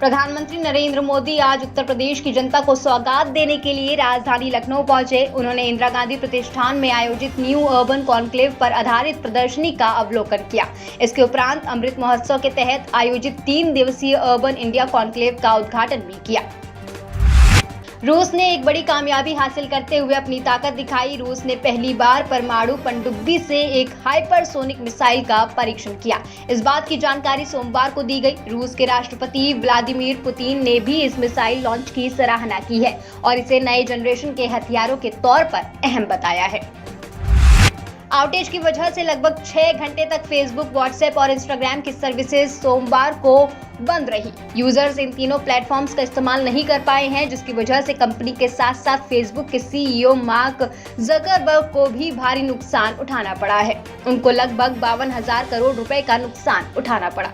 प्रधानमंत्री नरेंद्र मोदी आज उत्तर प्रदेश की जनता को सौगात देने के लिए राजधानी लखनऊ पहुंचे। उन्होंने इंदिरा गांधी प्रतिष्ठान में आयोजित न्यू अर्बन कॉन्क्लेव पर आधारित प्रदर्शनी का अवलोकन किया। इसके उपरांत अमृत महोत्सव के तहत आयोजित 3 दिवसीय अर्बन इंडिया कॉन्क्लेव का उद्घाटन भी किया। रूस ने एक बड़ी कामयाबी हासिल करते हुए अपनी ताकत दिखाई। रूस ने पहली बार परमाणु पनडुब्बी से एक हाइपरसोनिक मिसाइल का परीक्षण किया। इस बात की जानकारी सोमवार को दी गई। रूस के राष्ट्रपति व्लादिमीर पुतिन ने भी इस मिसाइल लॉन्च की सराहना की है और इसे नए जनरेशन के हथियारों के तौर पर अहम बताया है। आउटेज की वजह से लगभग 6 घंटे तक फेसबुक, व्हाट्सएप और इंस्टाग्राम की सर्विसेज सोमवार को बंद रही। यूजर्स इन तीनों प्लेटफॉर्म्स का इस्तेमाल नहीं कर पाए हैं, जिसकी वजह से कंपनी के साथ साथ फेसबुक के सीईओ मार्क जकरबर्ग को भी भारी नुकसान उठाना पड़ा है। उनको लगभग 52,000 करोड़ रुपए का नुकसान उठाना पड़ा।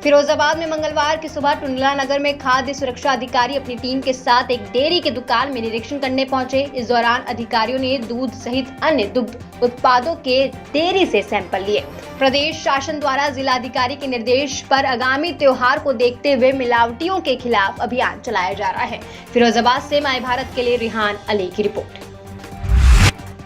फिरोजाबाद में मंगलवार की सुबह टुंडला नगर में खाद्य सुरक्षा अधिकारी अपनी टीम के साथ एक डेयरी की दुकान में निरीक्षण करने पहुंचे। इस दौरान अधिकारियों ने दूध सहित अन्य दुग्ध उत्पादों के डेयरी से सैंपल लिए। प्रदेश शासन द्वारा जिलाधिकारी के निर्देश पर आगामी त्योहार को देखते हुए मिलावटियों के खिलाफ अभियान चलाया जा रहा है। फिरोजाबाद से माय भारत के लिए रिहान अली की रिपोर्ट।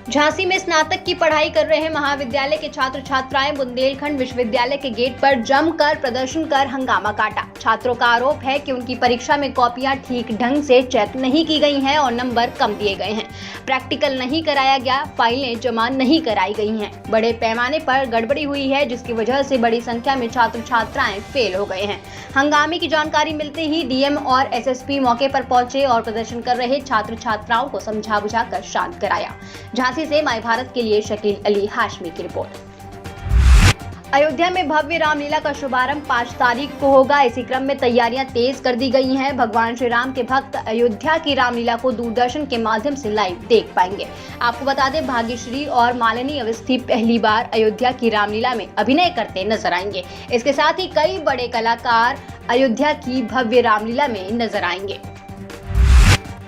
झांसी में स्नातक की पढ़ाई कर रहे महाविद्यालय के छात्र छात्राएं बुंदेलखंड विश्वविद्यालय के गेट पर जमकर प्रदर्शन कर हंगामा काटा। छात्रों का आरोप है कि उनकी परीक्षा में कॉपियां ठीक ढंग से चेक नहीं की गई हैं और नंबर कम दिए गए हैं। प्रैक्टिकल नहीं कराया गया, फाइलें जमा नहीं कराई गई हैं। बड़े पैमाने पर गड़बड़ी हुई है, जिसकी वजह से बड़ी संख्या में छात्र छात्राएं फेल हो गए हैं। हंगामे की जानकारी मिलते ही डीएम और एसएसपी मौके पर पहुंचे और प्रदर्शन कर रहे छात्र छात्राओं को समझा बुझाकर शांत कराया। झांसी से माय भारत के लिए शकील अली हाशमी की रिपोर्ट। अयोध्या में भव्य रामलीला का शुभारंभ 5 तारीख को होगा। इसी क्रम में तैयारियां तेज कर दी गई हैं। भगवान श्री राम के भक्त अयोध्या की रामलीला को दूरदर्शन के माध्यम से लाइव देख पाएंगे। आपको बता दें, भाग्यश्री और मालिनी अवस्थी पहली बार अयोध्या की रामलीला में अभिनय करते नजर आएंगे। इसके साथ ही कई बड़े कलाकार अयोध्या की भव्य रामलीला में नजर आएंगे।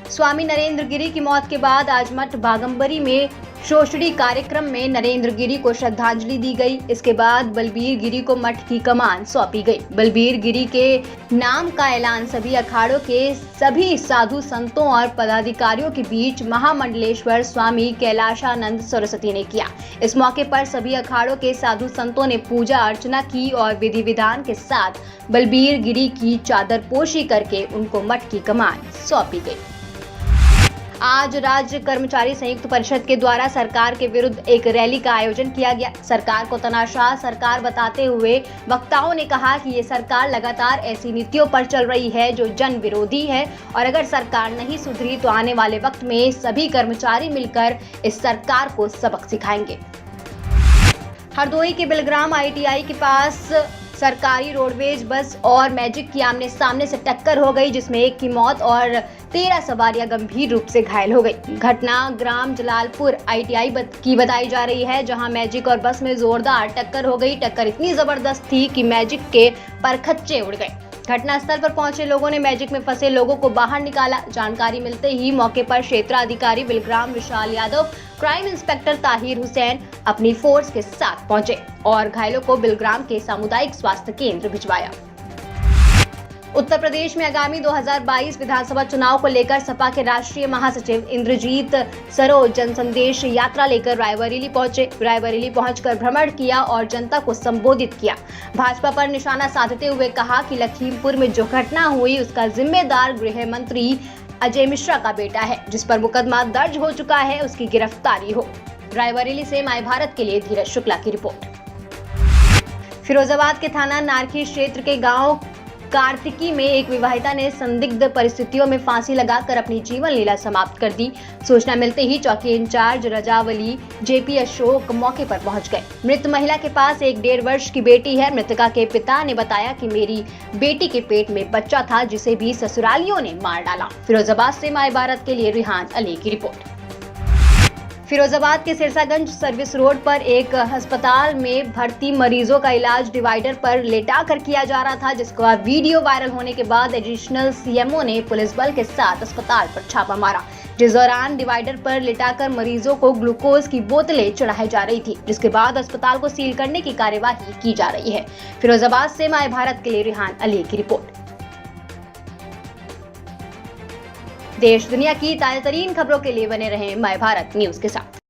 स्वामी नरेंद्र गिरी की मौत के बाद आज मठ बागंबरी में शोषणी कार्यक्रम में नरेंद्र गिरी को श्रद्धांजलि दी गई। इसके बाद बलबीर गिरी को मठ की कमान सौंपी गई। बलबीर गिरी के नाम का ऐलान सभी अखाड़ों के सभी साधु संतों और पदाधिकारियों के बीच महामंडलेश्वर स्वामी कैलाशानंद सरस्वती ने किया। इस मौके पर सभी अखाड़ों के साधु संतों ने पूजा अर्चना की और विधि विधान के साथ बलबीर गिरी की चादरपोशी करके उनको मठ की कमान सौंपी गई। आज राज्य कर्मचारी संयुक्त परिषद के द्वारा सरकार के विरुद्ध एक रैली का आयोजन किया गया। सरकार को तानाशाह सरकार बताते हुए वक्ताओं ने कहा कि ये सरकार लगातार ऐसी नीतियों पर चल रही है जो जन विरोधी है और अगर सरकार नहीं सुधरी तो आने वाले वक्त में सभी कर्मचारी मिलकर इस सरकार को सबक सिखाएंगे। हरदोई के बिलग्राम आईटीआई के पास सरकारी रोडवेज बस और मैजिक की आमने सामने से टक्कर हो गई, जिसमें एक की मौत और 13 सवारियां गंभीर रूप से घायल हो गई। घटना ग्राम जलालपुर आईटीआई की बताई जा रही है, जहां मैजिक और बस में जोरदार टक्कर हो गई। टक्कर इतनी जबरदस्त थी कि मैजिक के परखच्चे उड़ गए। घटनास्थल पर पहुंचे लोगों ने मैजिक में फंसे लोगों को बाहर निकाला। जानकारी मिलते ही मौके पर क्षेत्राधिकारी बिलग्राम विशाल यादव, क्राइम इंस्पेक्टर ताहिर हुसैन अपनी फोर्स के साथ पहुंचे और घायलों को बिलग्राम के सामुदायिक स्वास्थ्य केंद्र भिजवाया। उत्तर प्रदेश में आगामी 2022 विधानसभा चुनाव को लेकर सपा के राष्ट्रीय महासचिव इंद्रजीत सरोज जनसंदेश यात्रा लेकर रायबरेली पहुंचे। रायबरेली पहुंचकर भ्रमण किया और जनता को संबोधित किया। भाजपा पर निशाना साधते हुए कहा कि लखीमपुर में जो घटना हुई उसका जिम्मेदार गृह मंत्री अजय मिश्रा का बेटा है, जिस पर मुकदमा दर्ज हो चुका है, उसकी गिरफ्तारी हो। रायबरेली से माय भारत के लिए धीरज शुक्ला की रिपोर्ट। फिरोजाबाद के थाना नारखी क्षेत्र के गाँव कार्तिकी में एक विवाहिता ने संदिग्ध परिस्थितियों में फांसी लगाकर अपनी जीवन लीला समाप्त कर दी। सूचना मिलते ही चौकी इंचार्ज रजावली जेपी अशोक मौके पर पहुंच गए। मृत महिला के पास एक 1.5 वर्ष की बेटी है। मृतका के पिता ने बताया कि मेरी बेटी के पेट में बच्चा था, जिसे भी ससुरालियों ने मार डाला। फिरोजाबाद से माय भारत के लिए रिहान अली की रिपोर्ट। फिरोजाबाद के सिरसागंज सर्विस रोड पर एक अस्पताल में भर्ती मरीजों का इलाज डिवाइडर पर लेटाकर किया जा रहा था, जिसका वीडियो वायरल होने के बाद एडिशनल सीएमओ ने पुलिस बल के साथ अस्पताल पर छापा मारा। जिस दौरान डिवाइडर पर लिटाकर मरीजों को ग्लूकोज की बोतलें चढ़ाई जा रही थी, जिसके बाद अस्पताल को सील करने की कार्यवाही की जा रही है। फिरोजाबाद से माय भारत के लिए रिहान अली की रिपोर्ट। देश दुनिया की ताजा तरीन खबरों के लिए बने रहें माय भारत न्यूज के साथ।